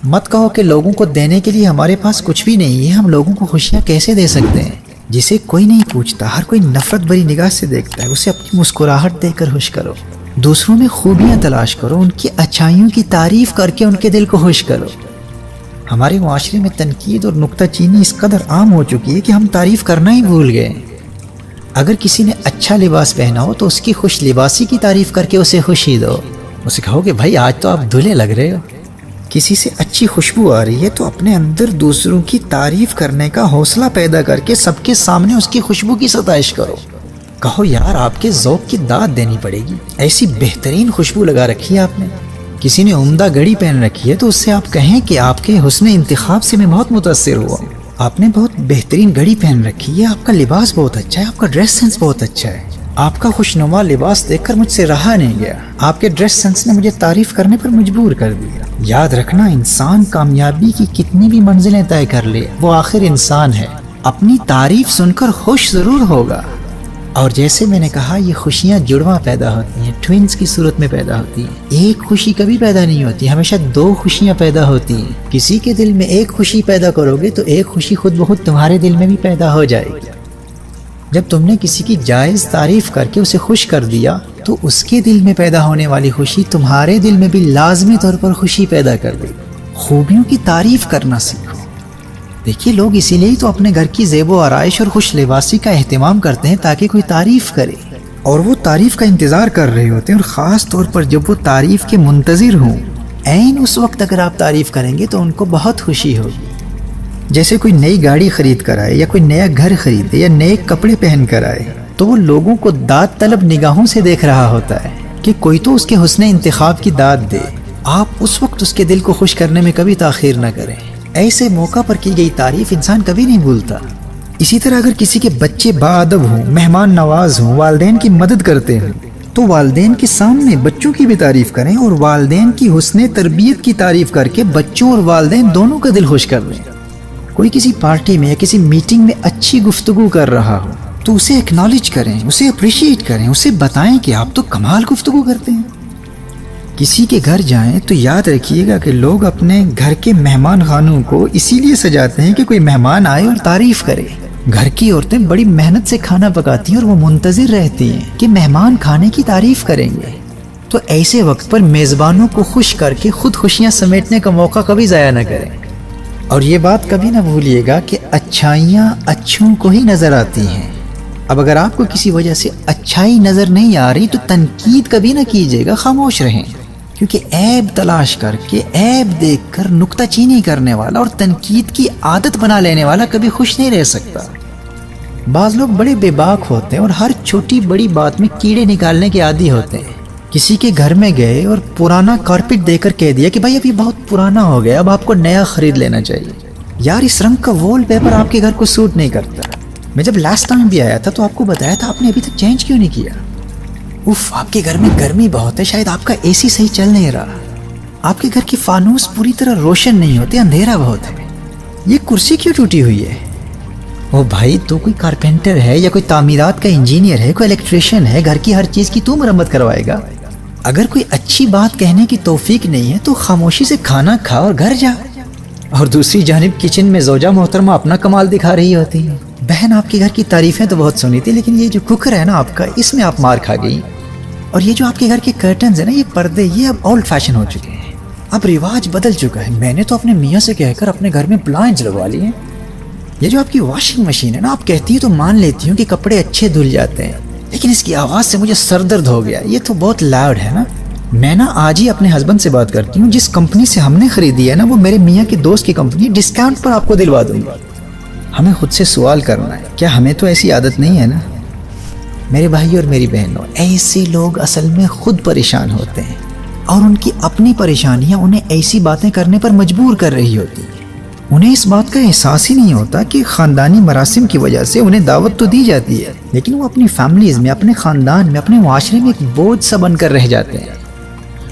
مت کہو کہ لوگوں کو دینے کے لیے ہمارے پاس کچھ بھی نہیں ہے، ہم لوگوں کو خوشیاں کیسے دے سکتے ہیں؟ جسے کوئی نہیں پوچھتا، ہر کوئی نفرت بھری نگاہ سے دیکھتا ہے، اسے اپنی مسکراہٹ دے کر خوش کرو۔ دوسروں میں خوبیاں تلاش کرو، ان کی اچھائیوں کی تعریف کر کے ان کے دل کو خوش کرو۔ ہمارے معاشرے میں تنقید اور نکتہ چینی اس قدر عام ہو چکی ہے کہ ہم تعریف کرنا ہی بھول گئے۔ اگر کسی نے اچھا لباس پہنا ہو تو اس کی خوش لباسی کی تعریف کر کے اسے خوشی دو، اسے کہو کہ بھائی آج تو آپ دھلے لگ رہے ہو۔ کسی سے اچھی خوشبو آ رہی ہے تو اپنے اندر دوسروں کی تعریف کرنے کا حوصلہ پیدا کر کے سب کے سامنے اس کی خوشبو کی ستائش کرو۔ کہو یار آپ کے ذوق کی داد دینی پڑے گی، ایسی بہترین خوشبو لگا رکھی ہے آپ نے۔ کسی نے عمدہ گھڑی پہن رکھی ہے تو اس سے آپ کہیں کہ آپ کے حسن انتخاب سے میں بہت متاثر ہوا، آپ نے بہت بہترین گھڑی پہن رکھی ہے، آپ کا لباس بہت اچھا ہے، آپ کا ڈریس سینس بہت اچھا ہے، آپ کا خوشنما لباس دیکھ کر مجھ سے رہا نہیں گیا، آپ کے ڈریس سینس نے مجھے تعریف کرنے پر مجبور کر دیا۔ یاد رکھنا، انسان کامیابی کی کتنی بھی منزلیں طے کر لے، وہ آخر انسان ہے، اپنی تعریف سن کر خوش ضرور ہوگا۔ اور جیسے میں نے کہا، یہ خوشیاں جڑواں پیدا ہوتی ہیں، ٹوینز کی صورت میں پیدا ہوتی ہیں۔ ایک خوشی کبھی پیدا نہیں ہوتی، ہمیشہ دو خوشیاں پیدا ہوتی ہیں۔ کسی کے دل میں ایک خوشی پیدا کرو گے تو ایک خوشی خود بخود تمہارے دل میں بھی پیدا ہو جائے گی۔ جب تم نے کسی کی جائز تعریف کر کے اسے خوش کر دیا تو اس کے دل میں پیدا ہونے والی خوشی تمہارے دل میں بھی لازمی طور پر خوشی پیدا کر دے گی۔ خوبیوں کی تعریف کرنا سیکھو۔ دیکھیے، لوگ اسی لیے تو اپنے گھر کی زیب و آرائش اور خوش لباسی کا اہتمام کرتے ہیں تاکہ کوئی تعریف کرے، اور وہ تعریف کا انتظار کر رہے ہوتے ہیں، اور خاص طور پر جب وہ تعریف کے منتظر ہوں، عین اس وقت اگر آپ تعریف کریں گے تو ان کو بہت خوشی ہوگی۔ جیسے کوئی نئی گاڑی خرید کر آئے یا کوئی نیا گھر خریدے یا نئے کپڑے پہن کر آئے تو وہ لوگوں کو داد طلب نگاہوں سے دیکھ رہا ہوتا ہے کہ کوئی تو اس کے حسن انتخاب کی داد دے۔ آپ اس وقت اس کے دل کو خوش کرنے میں کبھی تاخیر نہ کریں، ایسے موقع پر کی گئی تعریف انسان کبھی نہیں بھولتا۔ اسی طرح اگر کسی کے بچے باادب ہوں، مہمان نواز ہوں، والدین کی مدد کرتے ہوں تو والدین کے سامنے بچوں کی بھی تعریف کریں، اور والدین کی حسن تربیت کی تعریف کر کے بچوں اور والدین دونوں کا دل خوش کر دیں۔ کوئی کسی پارٹی میں یا کسی میٹنگ میں اچھی گفتگو کر رہا ہو تو اسے ایکنالج کریں، اسے اپریشیٹ کریں، اسے بتائیں کہ آپ تو کمال گفتگو کرتے ہیں۔ کسی کے گھر جائیں تو یاد رکھیے گا کہ لوگ اپنے گھر کے مہمان خانوں کو اسی لیے سجاتے ہیں کہ کوئی مہمان آئے اور تعریف کرے۔ گھر کی عورتیں بڑی محنت سے کھانا پکاتی ہیں اور وہ منتظر رہتی ہیں کہ مہمان کھانے کی تعریف کریں گے۔ تو ایسے وقت پر میزبانوں کو خوش کر کے خود خوشیاں سمیٹنے کا موقع کبھی ضائع نہ کریں۔ اور یہ بات کبھی نہ بھولیے گا کہ اچھائیاں اچھوں کو ہی نظر آتی ہیں۔ اب اگر آپ کو کسی وجہ سے اچھائی نظر نہیں آ رہی تو تنقید کبھی نہ کیجیے گا، خاموش رہیں، کیونکہ عیب تلاش کر کے، عیب دیکھ کر نکتہ چینی کرنے والا اور تنقید کی عادت بنا لینے والا کبھی خوش نہیں رہ سکتا۔ بعض لوگ بڑے بے باک ہوتے ہیں اور ہر چھوٹی بڑی بات میں کیڑے نکالنے کے عادی ہوتے ہیں۔ کسی کے گھر میں گئے اور پرانا کارپیٹ دے کر کہہ دیا کہ بھائی اب یہ بہت پرانا ہو گیا، اب آپ کو نیا خرید لینا چاہیے۔ یار، اس رنگ کا وال پیپر آپ کے گھر کو سوٹ نہیں کرتا۔ میں جب لاسٹ ٹائم بھی آیا تھا تو آپ کو بتایا تھا، آپ نے ابھی تک چینج کیوں نہیں کیا؟ اف، آپ کے گھر میں گرمی بہت ہے، شاید آپ کا اے سی صحیح چل نہیں رہا، آپ کے گھر کی فانوس پوری طرح روشن نہیں ہوتے، اندھیرا بہت ہے، یہ کرسی کیوں ٹوٹی ہوئی ہے؟ او بھائی، تو کوئی کارپینٹر ہے یا کوئی تعمیرات کا انجینئر ہے، کوئی الیکٹریشین ہے، گھر کی ہر چیز کی تو مرمت کروائے گا۔ اگر کوئی اچھی بات کہنے کی توفیق نہیں ہے تو خاموشی سے کھانا کھا اور گھر جا۔ اور دوسری جانب کچن میں زوجہ محترمہ اپنا کمال دکھا رہی ہوتی ہے۔ بہن، آپ کے گھر کی تعریفیں تو بہت سنی تھی، لیکن یہ جو کوکر ہے نا آپ کا، اس میں آپ مار کھا گئی۔ اور یہ جو آپ کے گھر کے کرٹنز ہیں نا، یہ پردے، یہ اب اولڈ فیشن ہو چکے ہیں، اب رواج بدل چکا ہے۔ میں نے تو اپنے میاں سے کہہ کر اپنے گھر میں بلائنڈز لگوا لیے ہیں۔ یہ جو آپ کی واشنگ مشین ہے نا، آپ کہتی ہیں تو مان لیتی ہوں کہ کپڑے اچھے دھل جاتے ہیں، لیکن اس کی آواز سے مجھے سر درد ہو گیا، یہ تو بہت لاؤڈ ہے نا۔ میں نا آج ہی اپنے ہسبینڈ سے بات کرتی ہوں، جس کمپنی سے ہم نے خریدی ہے نا، وہ میرے میاں کے دوست کی کمپنی، ڈسکاؤنٹ پر آپ کو دلوا دوں گا۔ ہمیں خود سے سوال کرنا ہے، کیا ہمیں تو ایسی عادت نہیں ہے نا؟ میرے بھائی اور میری بہنوں، ایسے لوگ اصل میں خود پریشان ہوتے ہیں، اور ان کی اپنی پریشانیاں انہیں ایسی باتیں کرنے پر مجبور کر رہی ہوتی ہیں۔ انہیں اس بات کا احساس ہی نہیں ہوتا کہ خاندانی مراسم کی وجہ سے انہیں دعوت تو دی جاتی ہے، لیکن وہ اپنی فیملیز میں، اپنے خاندان میں، اپنے معاشرے میں ایک بوجھ سا بن کر رہ جاتے ہیں۔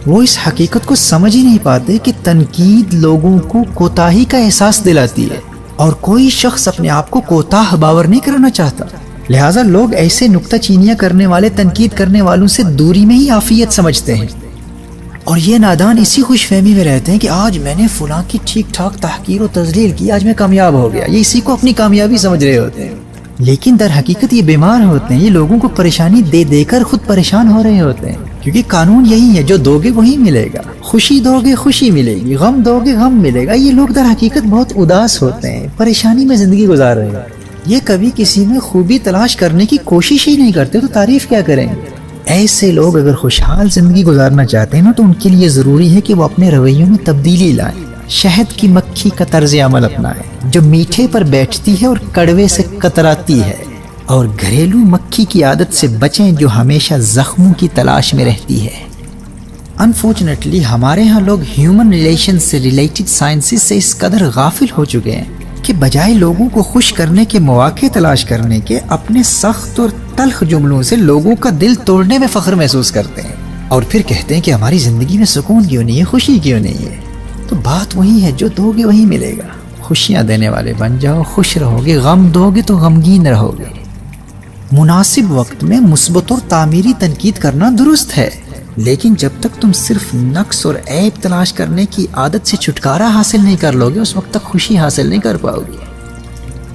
وہ اس حقیقت کو سمجھ ہی نہیں پاتے کہ تنقید لوگوں کو کوتاہی کا احساس دلاتی ہے، اور کوئی شخص اپنے آپ کو کوتاہ باور نہیں کرنا چاہتا۔ لہٰذا لوگ ایسے نکتہ چینیاں کرنے والے، تنقید کرنے والوں سے دوری میں ہی عافیت سمجھتے ہیں۔ اور یہ نادان اسی خوش فہمی میں رہتے ہیں کہ آج میں نے فلاں کی ٹھیک ٹھاک تحقیر و تذلیل کی، آج میں کامیاب ہو گیا، یہ اسی کو اپنی کامیابی سمجھ رہے ہوتے ہیں۔ لیکن در حقیقت یہ بیمار ہوتے ہیں، یہ لوگوں کو پریشانی دے دے کر خود پریشان ہو رہے ہوتے ہیں، کیونکہ قانون یہی ہے، جو دو گے وہی ملے گا، خوشی دو گے خوشی ملے گی، غم دو گے غم ملے گا۔ یہ لوگ در حقیقت بہت اداس ہوتے ہیں، پریشانی میں زندگی گزار رہے ہیں، یہ کبھی کسی میں خوبی تلاش کرنے کی کوشش ہی نہیں کرتے، تو تعریف کیا کریں گے؟ ایسے لوگ اگر خوشحال زندگی گزارنا چاہتے ہیں نا، تو ان کے لیے ضروری ہے کہ وہ اپنے رویوں میں تبدیلی لائیں، شہد کی مکھی کا طرز عمل اپنائیں جو میٹھے پر بیٹھتی ہے اور کڑوے سے کتراتی ہے، اور گھریلو مکھی کی عادت سے بچیں جو ہمیشہ زخموں کی تلاش میں رہتی ہے۔ انفارچونیٹلی ہمارے ہاں لوگ ہیومن ریلیشن سے ریلیٹڈ سائنسز سے اس قدر غافل ہو چکے ہیں کہ بجائے لوگوں کو خوش کرنے کے مواقع تلاش کرنے کے، اپنے سخت اور تلخ جملوں سے لوگوں کا دل توڑنے میں فخر محسوس کرتے ہیں، اور پھر کہتے ہیں کہ ہماری زندگی میں سکون کیوں نہیں ہے، خوشی کیوں نہیں ہے۔ تو بات وہی ہے، جو دو گے وہی ملے گا، خوشیاں دینے والے بن جاؤ، خوش رہو گے، غم دو گے تو غمگین رہو گے۔ مناسب وقت میں مثبت اور تعمیری تنقید کرنا درست ہے، لیکن جب تک تم صرف نقص اور عیب تلاش کرنے کی عادت سے چھٹکارا حاصل نہیں کر لو گے، اس وقت تک خوشی حاصل نہیں کر پاؤ گے۔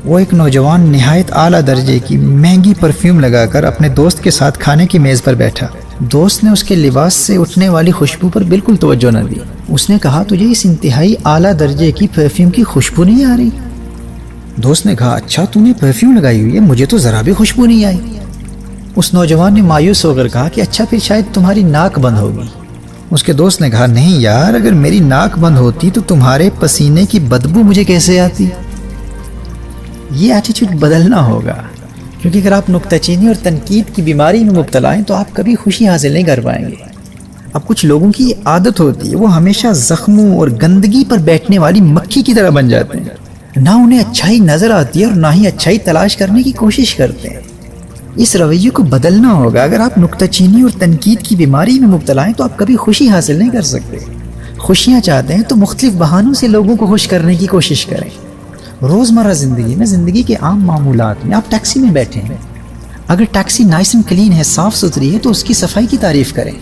وہ ایک نوجوان نہایت اعلیٰ درجے کی مہنگی پرفیوم لگا کر اپنے دوست کے ساتھ کھانے کی میز پر بیٹھا۔ دوست نے اس کے لباس سے اٹھنے والی خوشبو پر بالکل توجہ نہ دی۔ اس نے کہا، تجھے اس انتہائی اعلیٰ درجے کی پرفیوم کی خوشبو نہیں آ رہی؟ دوست نے کہا، اچھا تو نے پرفیوم لگائی ہوئی ہے، مجھے تو ذرا بھی خوشبو نہیں آئی۔ اس نوجوان نے مایوس ہو کر کہا کہ اچھا پھر شاید تمہاری ناک بند ہوگی۔ اس کے دوست نے کہا، نہیں یار، اگر میری ناک بند ہوتی تو تمہارے پسینے کی بدبو مجھے کیسے آتی؟ یہ ایٹیٹیوڈ بدلنا ہوگا، کیونکہ اگر آپ نکتہ چینی اور تنقید کی بیماری میں مبتلا ہیں تو آپ کبھی خوشی حاصل نہیں کر پائیں گے۔ اب کچھ لوگوں کی یہ عادت ہوتی ہے، وہ ہمیشہ زخموں اور گندگی پر بیٹھنے والی مکھی کی طرح بن جاتے ہیں، نہ انہیں اچھائی نظر آتی ہے اور نہ ہی اچھائی تلاش کرنے کی کوشش کرتے ہیں۔ اس رویے کو بدلنا ہوگا۔ اگر آپ نکتہ چینی اور تنقید کی بیماری میں مبتلا ہیں تو آپ کبھی خوشی حاصل نہیں کر سکتے۔ خوشیاں چاہتے ہیں تو مختلف بہانوں سے لوگوں کو خوش کرنے کی کوشش کریں۔ روزمرہ زندگی میں، زندگی کے عام معمولات میں، آپ ٹیکسی میں بیٹھے ہیں، اگر ٹیکسی نائس اینڈ کلین ہے، صاف ستھری ہے، تو اس کی صفائی کی تعریف کریں،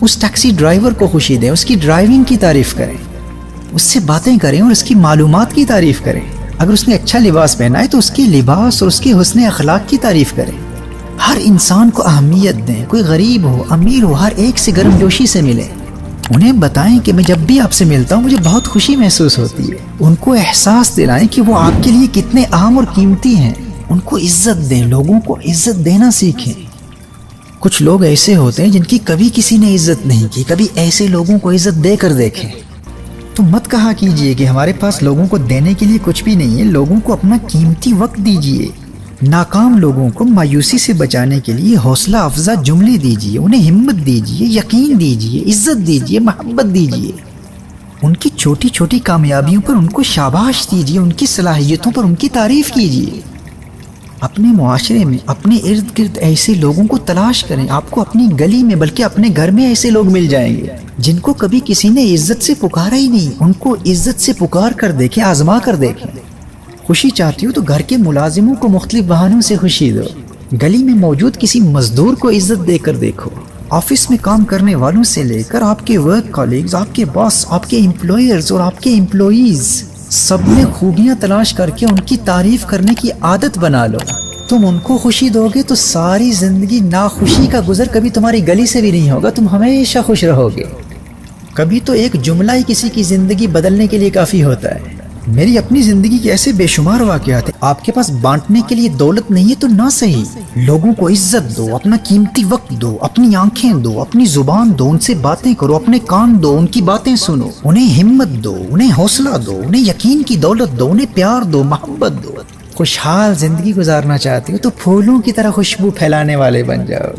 اس ٹیکسی ڈرائیور کو خوشی دیں، اس کی ڈرائیونگ کی تعریف کریں، اس سے باتیں کریں اور اس کی معلومات کی تعریف کریں۔ اگر اس نے اچھا لباس پہنا ہے تو اس کے لباس اور اس کے حسن اخلاق کی تعریف کریں۔ ہر انسان کو اہمیت دیں، کوئی غریب ہو امیر ہو، ہر ایک سے گرم جوشی سے ملیں۔ انہیں بتائیں کہ میں جب بھی آپ سے ملتا ہوں مجھے بہت خوشی محسوس ہوتی ہے۔ ان کو احساس دلائیں کہ وہ آپ کے لیے کتنے اہم اور قیمتی ہیں۔ ان کو عزت دیں، لوگوں کو عزت دینا سیکھیں۔ کچھ لوگ ایسے ہوتے ہیں جن کی کبھی کسی نے عزت نہیں کی، کبھی ایسے لوگوں کو عزت دے کر دیکھیں۔ تو مت کہا کیجئے کہ ہمارے پاس لوگوں کو دینے کے لیے کچھ بھی نہیں ہے، لوگوں کو اپنا قیمتی وقت دیجئے۔ ناکام لوگوں کو مایوسی سے بچانے کے لیے حوصلہ افزا جملے دیجئے، انہیں ہمت دیجئے، یقین دیجئے، عزت دیجئے، محبت دیجئے۔ ان کی چھوٹی چھوٹی کامیابیوں پر ان کو شاباش دیجئے، ان کی صلاحیتوں پر ان کی تعریف کیجئے۔ اپنے معاشرے میں، اپنے ارد گرد ایسے لوگوں کو تلاش کریں۔ آپ کو اپنی گلی میں بلکہ اپنے گھر میں ایسے لوگ مل جائیں گے جن کو کبھی کسی نے عزت سے پکارا ہی نہیں۔ ان کو عزت سے پکار کر دیکھیں، آزما کر دیکھیں۔ خوشی چاہتی ہو تو گھر کے ملازموں کو مختلف بہانوں سے خوشی دو، گلی میں موجود کسی مزدور کو عزت دے کر دیکھو، آفس میں کام کرنے والوں سے لے کر آپ کے ورک کالیگز، آپ کے باس، آپ کے امپلائرز اور آپ کے امپلائیز، سب میں خوبیاں تلاش کر کے ان کی تعریف کرنے کی عادت بنا لو۔ تم ان کو خوشی دو گے تو ساری زندگی ناخوشی کا گزر کبھی تمہاری گلی سے بھی نہیں ہوگا، تم ہمیشہ خوش رہو گے۔ کبھی تو ایک جملہ ہی کسی کی زندگی بدلنے کے لیے کافی ہوتا ہے۔ میری اپنی زندگی کے ایسے بے شمار واقعات ہیں۔ آپ کے پاس بانٹنے کے لیے دولت نہیں ہے تو نہ صحیح، لوگوں کو عزت دو، اپنا قیمتی وقت دو، اپنی آنکھیں دو، اپنی زبان دو، ان سے باتیں کرو، اپنے کان دو، ان کی باتیں سنو، انہیں ہمت دو، انہیں حوصلہ دو، انہیں یقین کی دولت دو، انہیں پیار دو، محبت دو۔ خوشحال زندگی گزارنا چاہتے ہو تو پھولوں کی طرح خوشبو پھیلانے والے بن جاؤ۔